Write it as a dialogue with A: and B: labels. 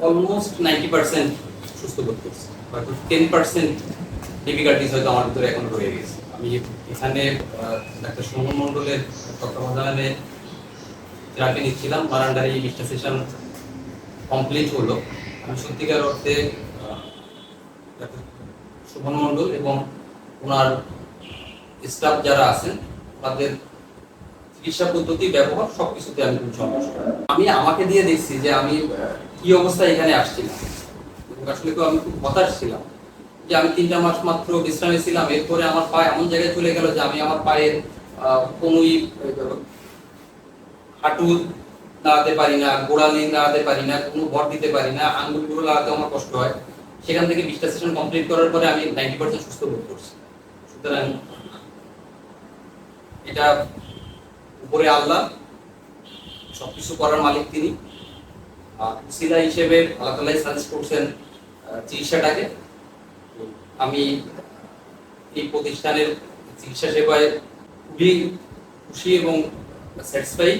A: Almost 90% সুস্থ বোধ করছি, হয়তো 10% ডিফিকাল্টিস হয়তো আমার ভিতরে এখন রয়ে গেছে। আমি এখানে ডাক্তার সুমন মণ্ডলের তত্ত্বাবধানে থেরাপি নিচ্ছিলাম, আমার আন্ডারে এই 20টা সেশন কমপ্লিট হলো। আমি সত্যিকার অর্থে ডাক্তার সুমন মণ্ডল এবং ওনার স্টাফ যারা আছেন তাদের চিকিৎসা পদ্ধতি, ব্যবহার সবকিছুতে আমি খুব সন্তুষ্ট। আমি আমাকে দিয়ে দেখছি যে আমি কি অবস্থায় এখানে আসছিলাম, আসলে তো আমি খুব হতাশ ছিলাম যে আমি 3টা মাস মাত্র বিশ্রামে ছিলাম, এরপরে আমার পা এমন জায়গায় চলে গেল যে আমি আমার পায়ের কোনোই হাঁটু লাগাতে পারি না, গোড়ালি লাগাতে পারি না, কোনো ভর দিতে পারি না, আঙ্গুলগুলো লাগাতে আমার কষ্ট হয়। সেখান থেকে 20টা সেশন কমপ্লিট করার পরে আমি 90% সুস্থ বোধ করছি। সুতরাং এটা উপরে আল্লাহ, সবকিছু করার মালিক তিনি। উসিলা হিসেবে আল্লাহ তাআলাই সাজেস্ট করছেন চিকিৎসাটাকে। আমি এই প্রতিষ্ঠানের চিকিৎসা সেবায় খুবই খুশি এবং স্যাটিসফাই।